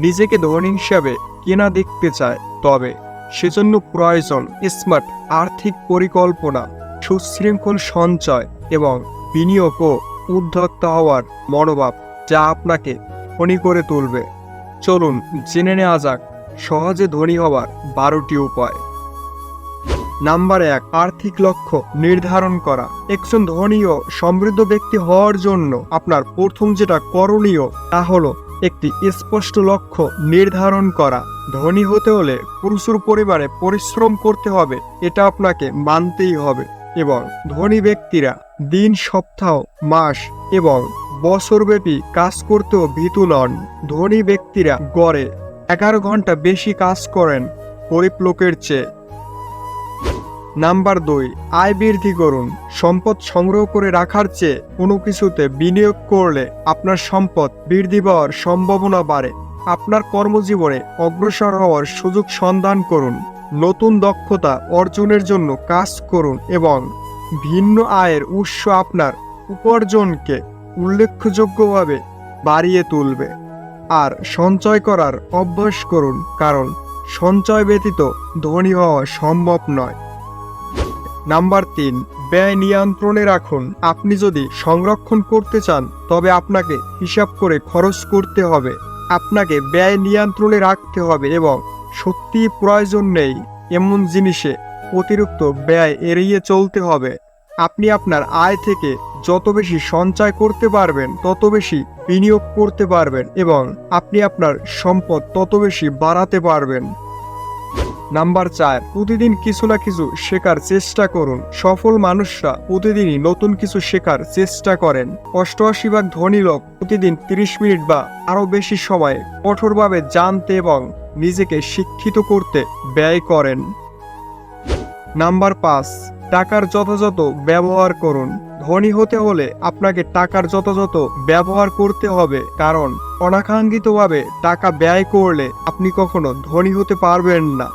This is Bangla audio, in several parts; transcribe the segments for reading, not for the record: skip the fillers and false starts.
নিজেকে ধনী হিসাবে কেনা দেখতে চায়, তবে সেজন্য প্রয়োজন স্মার্ট আর্থিক পরিকল্পনা, সুশৃঙ্খল সঞ্চয় এবং বিনিয়োগ ও উদ্যোক্তা হওয়ার মনোভাব, যা আপনাকে ধনী করে তুলবে। চলুন জেনে নেওয়া যাক সহজে ধনী হওয়ার 12টি উপায়। নাম্বার 1, আর্থিক লক্ষ্য নির্ধারণ করা। একজন ধনী ও সমৃদ্ধ ব্যক্তি হওয়ার জন্য আপনার প্রথম যেটা করণীয় তা হলো একটি স্পষ্ট লক্ষ্য নির্ধারণ করা। ধনী হতে হলে প্রচুর পরিমাণে পরিশ্রম করতে হবে, এটা আপনাকে মানতেই হবে। এবং ধনী ব্যক্তিরা দিন, সপ্তাহ, মাস এবং বছরব্যাপী কাজ করতেও ভীতু নন। ধনী ব্যক্তিরা গড়ে 11 ঘন্টা বেশি কাজ করেন গরিব লোকের চেয়ে। নাম্বার 2, আয় বৃদ্ধি করুন। সম্পদ সংগ্রহ করে রাখার চেয়ে কোনো কিছুতে বিনিয়োগ করলে আপনার সম্পদ বৃদ্ধি পাওয়ার সম্ভাবনা বাড়ে। আপনার কর্মজীবনে অগ্রসর হওয়ার সুযোগ সন্ধান করুন, নতুন দক্ষতা অর্জনের জন্য কাজ করুন এবং ভিন্ন আয়ের উৎস আপনার উপার্জনকে উল্লেখযোগ্যভাবে বাড়িয়ে তুলবে। আর সঞ্চয় করার অভ্যাস করুন, কারণ সঞ্চয় ব্যতীত ধনী হওয়া সম্ভব নয়। নাম্বার 3, ব্যয় নিয়ন্ত্রণে রাখুন। আপনি যদি সংরক্ষণ করতে চান তবে আপনাকে হিসাব করে খরচ করতে হবে। আপনাকে ব্যয় নিয়ন্ত্রণে রাখতে হবে এবং সত্যিই প্রয়োজন নেই এমন জিনিসে অতিরিক্ত ব্যয় এড়িয়ে চলতে হবে। আপনি আপনার আয় থেকে যত বেশি সঞ্চয় করতে পারবেন তত বেশি বিনিয়োগ করতে পারবেন এবং আপনি আপনার সম্পদ তত বেশি বাড়াতে পারবেন। নাম্বার 4, প্রতিদিন কিছু না কিছু শেখার চেষ্টা করুন। সফল মানুষরা প্রতিদিনই নতুন কিছু শেখার চেষ্টা করেন। 88% ধনী লোক প্রতিদিন 30 মিনিট বা আরও বেশি সময় কঠোরভাবে জানতে এবং নিজেকে শিক্ষিত করতে ব্যয় করেন। নাম্বার 5, টাকার যথাযথ ব্যবহার করুন। ধনী হতে হলে আপনাকে টাকার যথাযথ ব্যবহার করতে হবে, কারণ অনাকাঙ্ক্ষিতভাবে টাকা ব্যয় করলে আপনি কখনো ধনী হতে পারবেন না।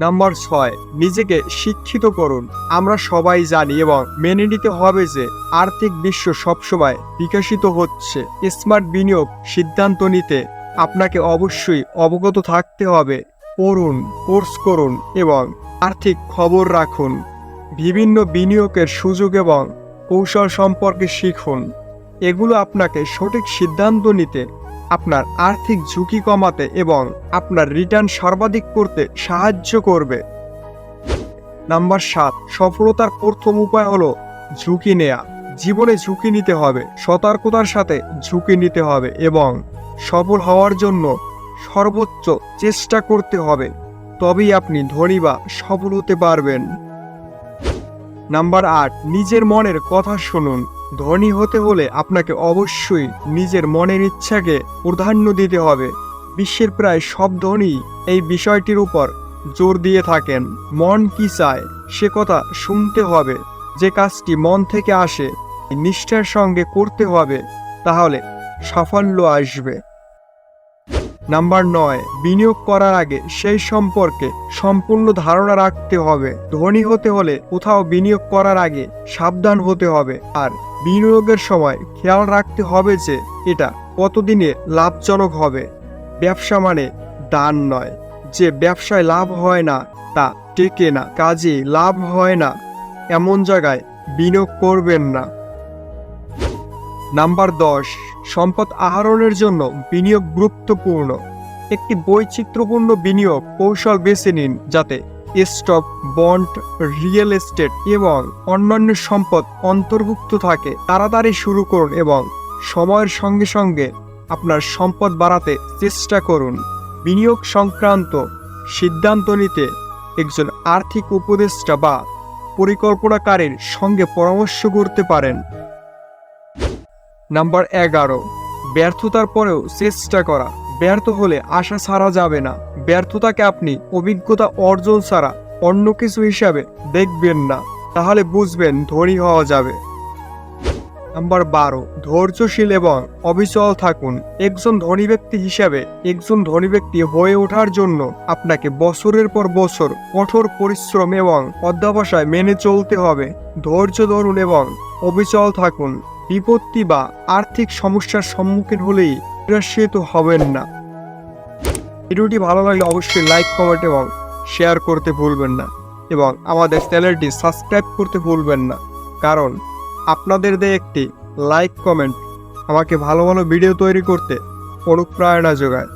নাম্বার 6, নিজেকে শিক্ষিত করুন। আমরা সবাই জানি এবং মেনে নিতে হবে যে আর্থিক বিশ্ব সবসময় বিকশিত হচ্ছে। স্মার্ট বিনিয়োগ সিদ্ধান্ত নিতে আপনাকে অবশ্যই অবগত থাকতে হবে। পড়ুন, কোর্স করুন এবং আর্থিক খবর রাখুন। বিভিন্ন বিনিয়োগের সুযোগ এবং কৌশল সম্পর্কে শিখুন। এগুলো আপনাকে সঠিক সিদ্ধান্ত নিতে, আপনার আর্থিক ঝুঁকি কমাতে এবং আপনার রিটার্ন সর্বাধিক করতে সাহায্য করবে। নাম্বার 7, সফলতার প্রথম উপায় হলো ঝুঁকি নেওয়া। জীবনে ঝুঁকি নিতে হবে, সতর্কতার সাথে ঝুঁকি নিতে হবে এবং সফল হওয়ার জন্য সর্বোচ্চ চেষ্টা করতে হবে। তবেই আপনি ধনী বা সফল হতে পারবেন। নাম্বার 8, নিজের মনের কথা শুনুন। ধনী হতে হলে আপনাকে অবশ্যই নিজের মনের ইচ্ছাকে প্রাধান্য দিতে হবে। বিশ্বের প্রায় সব ধনী এই বিষয়টির উপর জোর দিয়ে থাকেন। মন কি চায় সে কথা শুনতে হবে। যে কাজটি মন থেকে আসে নিষ্ঠার সঙ্গে করতে হবে, তাহলে সাফল্য আসবে। নাম্বার 9, বিনিয়োগ করার আগে সেই সম্পর্কে সম্পূর্ণ ধারণা রাখতে হবে। ধনী হতে হলে কোথাও বিনিয়োগ করার আগে সাবধান হতে হবে আর বিনিয়োগের সময় খেয়াল রাখতে হবে যে এটা কতদিনে লাভজনক হবে। ব্যবসা মানে দান নয়। যে ব্যবসায় লাভ হয় না তা টেকে না। কাজে লাভ হয় না এমন জায়গায় বিনিয়োগ করবেন না। নাম্বার 10, সম্পদ আহরণের জন্য বিনিয়োগ গুরুত্বপূর্ণ। একটি বৈচিত্র্যপূর্ণ বিনিয়োগ কৌশল বেছে নিন, যাতে স্টক, বন্ড, রিয়েল এস্টেট এবং অন্যান্য সম্পদ অন্তর্ভুক্ত থাকে। তাড়াতাড়ি শুরু করুন এবং সময়ের সঙ্গে সঙ্গে আপনার সম্পদ বাড়াতে চেষ্টা করুন। বিনিয়োগ সংক্রান্ত সিদ্ধান্ত নিতে একজন আর্থিক উপদেষ্টা বা পরিকল্পনাকারীর সঙ্গে পরামর্শ করতে পারেন। নাম্বার 11, ব্যর্থতার পরেও চেষ্টা করা। ব্যর্থ হলে আশা ছাড়া যাবে না। ব্যর্থতাকে আপনি অভিজ্ঞতা অর্জন ছাড়া অন্য কিছু হিসাবে দেখবেন না, তাহলে বুঝবেন ধনী হওয়া যাবে। নাম্বার 12, ধৈর্যশীল এবং অবিচল থাকুন। একজন ধনী ব্যক্তি হিসাবে একজন ধনী ব্যক্তি হয়ে ওঠার জন্য আপনাকে বছরের পর বছর কঠোর পরিশ্রম এবং অধ্যবসায় মেনে চলতে হবে। ধৈর্য ধরুন এবং অবিচল থাকুন। বিপত্তি বা আর্থিক সমস্যার সম্মুখীন হলেই নিরাশিত হবেন না। ভিডিওটি ভালো লাগলে অবশ্যই লাইক, কমেন্ট এবং শেয়ার করতে ভুলবেন না এবং আমাদের চ্যানেলটি সাবস্ক্রাইব করতে ভুলবেন না, কারণ আপনাদের দেয়া একটি লাইক, কমেন্ট আমাকে ভালো ভালো ভিডিও তৈরি করতে অনুপ্রেরণা যোগায়।